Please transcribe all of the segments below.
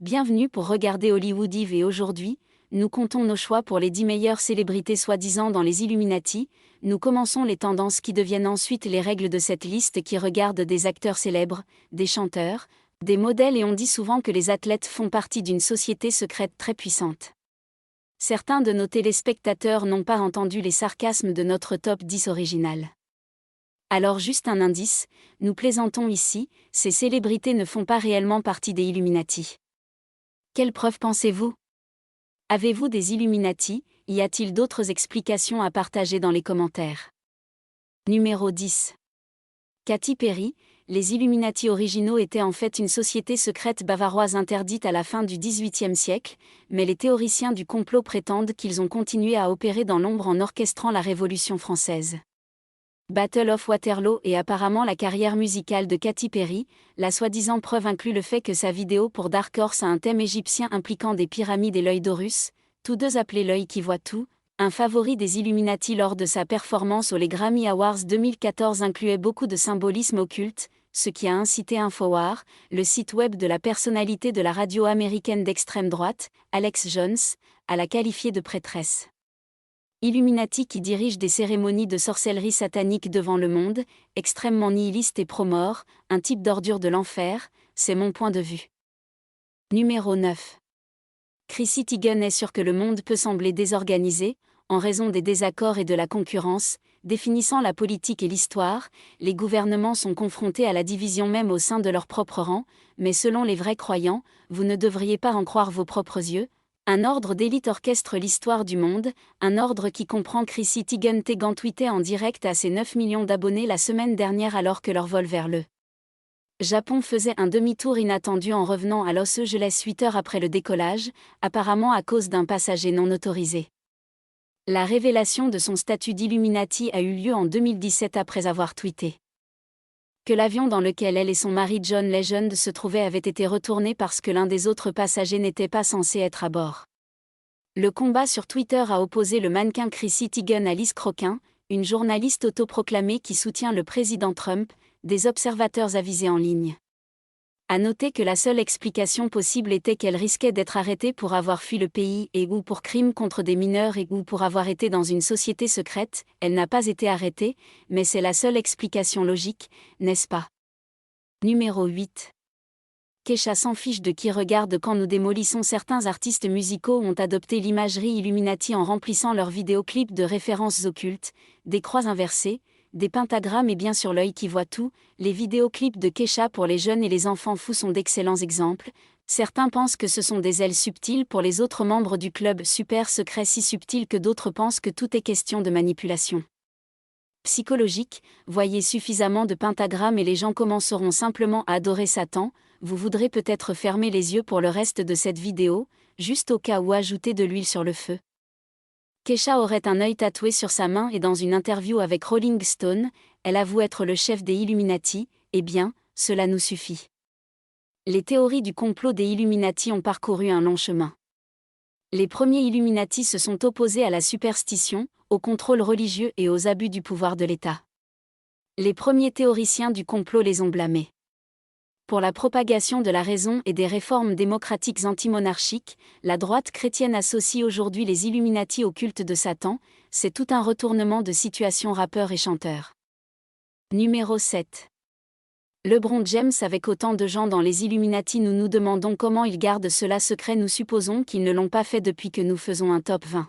Bienvenue pour regarder Hollywood Eve et aujourd'hui, nous comptons nos choix pour les 10 meilleures célébrités soi-disant dans les Illuminati. Nous commençons les tendances qui deviennent ensuite les règles de cette liste qui regarde des acteurs célèbres, des chanteurs, des modèles et on dit souvent que les athlètes font partie d'une société secrète très puissante. Certains de nos téléspectateurs n'ont pas entendu les sarcasmes de notre top 10 original. Alors juste un indice, nous plaisantons ici, ces célébrités ne font pas réellement partie des Illuminati. Quelle preuve pensez-vous? Avez-vous des Illuminati? Y a-t-il d'autres explications à partager dans les commentaires? Numéro 10. Katy Perry. Les Illuminati originaux étaient en fait une société secrète bavaroise interdite à la fin du XVIIIe siècle, mais les théoriciens du complot prétendent qu'ils ont continué à opérer dans l'ombre en orchestrant la Révolution française. Battle of Waterloo et apparemment la carrière musicale de Katy Perry, la soi-disant preuve inclut le fait que sa vidéo pour Dark Horse a un thème égyptien impliquant des pyramides et l'œil d'Horus, tous deux appelés l'œil qui voit tout, un favori des Illuminati lors de sa performance aux les Grammy Awards 2014 incluait beaucoup de symbolisme occulte, ce qui a incité Infowar, le site web de la personnalité de la radio américaine d'extrême droite, Alex Jones, à la qualifier de prêtresse. Illuminati qui dirige des cérémonies de sorcellerie satanique devant le monde, extrêmement nihiliste et pro-mort, un type d'ordure de l'enfer, c'est mon point de vue. Numéro 9. Chrissy Teigen est sûr que le monde peut sembler désorganisé, en raison des désaccords et de la concurrence, définissant la politique et l'histoire, les gouvernements sont confrontés à la division même au sein de leur propre rang, mais selon les vrais croyants, vous ne devriez pas en croire vos propres yeux. Un ordre d'élite orchestre l'histoire du monde, un ordre qui comprend Chrissy Teigen tweetait en direct à ses 9 millions d'abonnés la semaine dernière alors que leur vol vers le Japon faisait un demi-tour inattendu en revenant à Los Angeles 8 heures après le décollage, apparemment à cause d'un passager non autorisé. La révélation de son statut d'Illuminati a eu lieu en 2017 après avoir tweeté que l'avion dans lequel elle et son mari John Legend se trouvaient avait été retourné parce que l'un des autres passagers n'était pas censé être à bord. Le combat sur Twitter a opposé le mannequin Chrissy Teigen à Liz Croquin, une journaliste autoproclamée qui soutient le président Trump, des observateurs avisés en ligne. À noter que la seule explication possible était qu'elle risquait d'être arrêtée pour avoir fui le pays et ou pour crime contre des mineurs et ou pour avoir été dans une société secrète, elle n'a pas été arrêtée, mais c'est la seule explication logique, n'est-ce pas? Numéro 8. Kesha s'en fiche de qui regarde quand nous démolissons. Certains artistes musicaux ont adopté l'imagerie Illuminati en remplissant leurs vidéoclips de références occultes, des croix inversées, des pentagrammes et bien sûr l'œil qui voit tout. Les vidéoclips de Kesha pour les jeunes et les enfants fous sont d'excellents exemples. Certains pensent que ce sont des ailes subtiles pour les autres membres du club super secret, si subtil que d'autres pensent que tout est question de manipulation psychologique. Voyez suffisamment de pentagrammes et les gens commenceront simplement à adorer Satan. Vous voudrez peut-être fermer les yeux pour le reste de cette vidéo, juste au cas où ajouter de l'huile sur le feu. Kesha aurait un œil tatoué sur sa main et dans une interview avec Rolling Stone, elle avoue être le chef des Illuminati. Eh bien, cela nous suffit. Les théories du complot des Illuminati ont parcouru un long chemin. Les premiers Illuminati se sont opposés à la superstition, au contrôle religieux et aux abus du pouvoir de l'État. Les premiers théoriciens du complot les ont blâmés. Pour la propagation de la raison et des réformes démocratiques antimonarchiques, la droite chrétienne associe aujourd'hui les Illuminati au culte de Satan, c'est tout un retournement de situation rappeur et chanteur. Numéro 7. LeBron James. Avec autant de gens dans les Illuminati, nous nous demandons comment ils gardent cela secret. Nous supposons qu'ils ne l'ont pas fait depuis que nous faisons un top 20.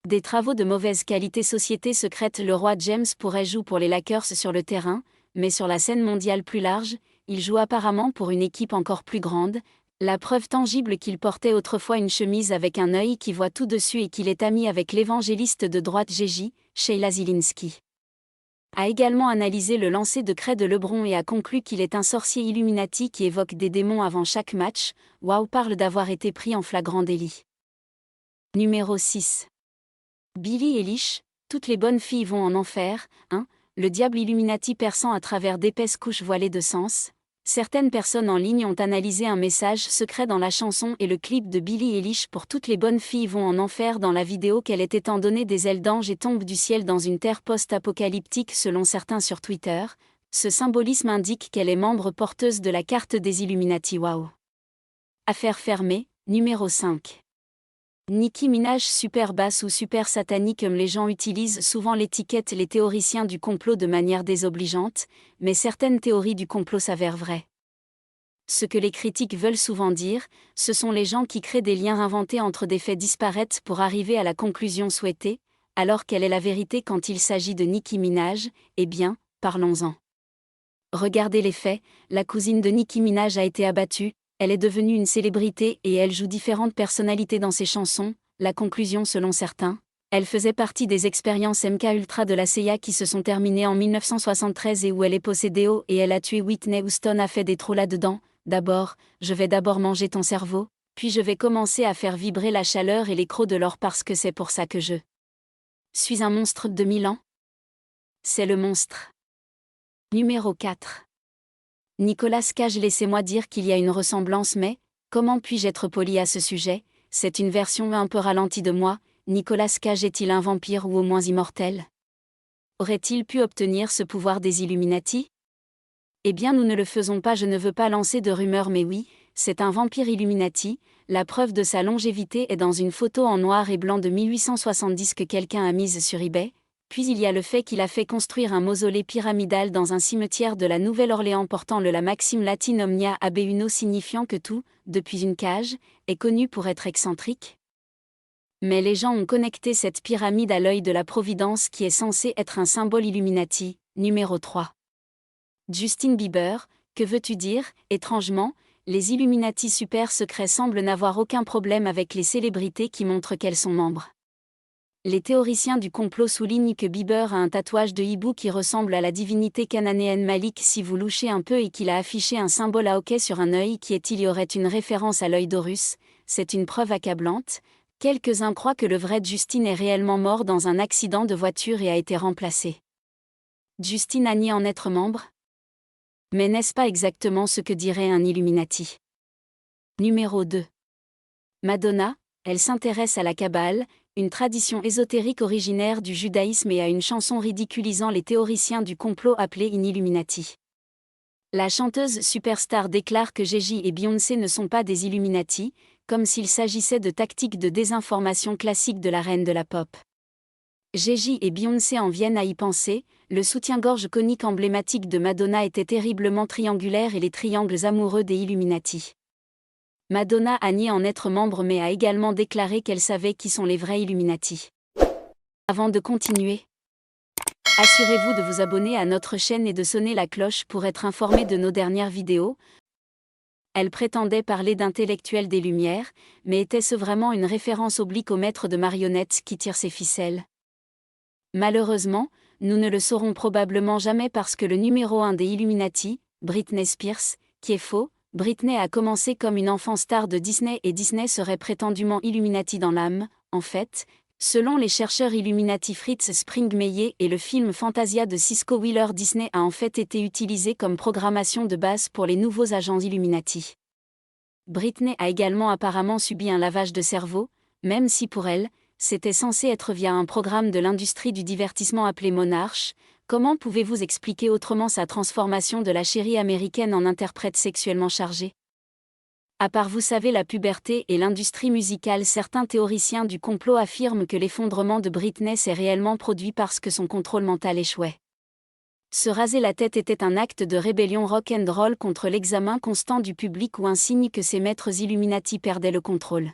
Des travaux de mauvaise qualité. Société secrète. Le roi James pourrait jouer pour les Lakers sur le terrain, mais sur la scène mondiale plus large, il joue apparemment pour une équipe encore plus grande, la preuve tangible qu'il portait autrefois une chemise avec un œil qui voit tout dessus et qu'il est ami avec l'évangéliste de droite Gigi, Sheila Zilinsky. A également analysé le lancer de craie de LeBron et a conclu qu'il est un sorcier Illuminati qui évoque des démons avant chaque match. Wow, parle d'avoir été pris en flagrant délit. Numéro 6. Billie Eilish. Toutes les bonnes filles vont en enfer, hein? Le diable Illuminati perçant à travers d'épaisses couches voilées de sens. Certaines personnes en ligne ont analysé un message secret dans la chanson et le clip de Billie Eilish pour toutes les bonnes filles vont en enfer dans la vidéo qu'elle est étant donné des ailes d'ange et tombe du ciel dans une terre post-apocalyptique selon certains sur Twitter. Ce symbolisme indique qu'elle est membre porteuse de la carte des Illuminati. Wow. Affaire fermée, numéro 5. Nicki Minaj super basse ou super satanique comme les gens utilisent souvent l'étiquette les théoriciens du complot de manière désobligeante, mais certaines théories du complot s'avèrent vraies. Ce que les critiques veulent souvent dire, ce sont les gens qui créent des liens inventés entre des faits disparates pour arriver à la conclusion souhaitée, alors quelle est la vérité quand il s'agit de Nicki Minaj? Eh bien, parlons-en. Regardez les faits, la cousine de Nicki Minaj a été abattue, elle est devenue une célébrité et elle joue différentes personnalités dans ses chansons. La conclusion selon certains, elle faisait partie des expériences MK Ultra de la CIA qui se sont terminées en 1973 et où elle est possédée et elle a tué Whitney Houston a fait des trous là-dedans. D'abord, je vais d'abord manger ton cerveau, puis je vais commencer à faire vibrer la chaleur et les crocs de l'or parce que c'est pour ça que je suis un monstre de 1000 ans. C'est le monstre. Numéro 4. Nicolas Cage. Laissez-moi dire qu'il y a une ressemblance mais, comment puis-je être poli à ce sujet, c'est une version un peu ralentie de moi. Nicolas Cage est-il un vampire ou au moins immortel? Aurait-il pu obtenir ce pouvoir des Illuminati? Eh bien nous ne le faisons pas, je ne veux pas lancer de rumeurs mais oui, c'est un vampire Illuminati, la preuve de sa longévité est dans une photo en noir et blanc de 1870 que quelqu'un a mise sur eBay. Puis il y a le fait qu'il a fait construire un mausolée pyramidal dans un cimetière de la Nouvelle-Orléans portant la maxime latine omnia ab uno signifiant que tout, depuis une cage, est connu pour être excentrique. Mais les gens ont connecté cette pyramide à l'œil de la Providence qui est censé être un symbole Illuminati. Numéro 3. Justin Bieber, que veux-tu dire? Étrangement, les Illuminati super secrets semblent n'avoir aucun problème avec les célébrités qui montrent qu'elles sont membres. Les théoriciens du complot soulignent que Bieber a un tatouage de hibou qui ressemble à la divinité cananéenne Malik si vous louchez un peu et qu'il a affiché un symbole à hockey sur un œil il y aurait une référence à l'œil d'Horus, c'est une preuve accablante. Quelques-uns croient que le vrai Justin est réellement mort dans un accident de voiture et a été remplacé. Justin a nié en être membre? Mais n'est-ce pas exactement ce que dirait un Illuminati? Numéro 2. Madonna, elle s'intéresse à la Kabbale, une tradition ésotérique originaire du judaïsme et à une chanson ridiculisant les théoriciens du complot appelée In Illuminati. La chanteuse superstar déclare que Jay-Z et Beyoncé ne sont pas des Illuminati, comme s'il s'agissait de tactiques de désinformation classiques de la reine de la pop. Jay-Z et Beyoncé en viennent à y penser, le soutien-gorge conique emblématique de Madonna était terriblement triangulaire et les triangles amoureux des Illuminati. Madonna a nié en être membre mais a également déclaré qu'elle savait qui sont les vrais Illuminati. Avant de continuer, assurez-vous de vous abonner à notre chaîne et de sonner la cloche pour être informé de nos dernières vidéos. Elle prétendait parler d'intellectuel des Lumières, mais était-ce vraiment une référence oblique au maître de marionnettes qui tire ses ficelles? Malheureusement, nous ne le saurons probablement jamais parce que le numéro 1 des Illuminati, Britney Spears, qui est faux. Britney a commencé comme une enfant star de Disney et Disney serait prétendument Illuminati dans l'âme. En fait, selon les chercheurs Illuminati Fritz Springmeyer et le film Fantasia de Cisco Wheeler, Disney a en fait été utilisé comme programmation de base pour les nouveaux agents Illuminati. Britney a également apparemment subi un lavage de cerveau, même si pour elle, c'était censé être via un programme de l'industrie du divertissement appelé Monarch. Comment pouvez-vous expliquer autrement sa transformation de la chérie américaine en interprète sexuellement chargée? À part vous savez la puberté et l'industrie musicale, certains théoriciens du complot affirment que l'effondrement de Britney s'est réellement produit parce que son contrôle mental échouait. Se raser la tête était un acte de rébellion rock and roll contre l'examen constant du public ou un signe que ses maîtres Illuminati perdaient le contrôle.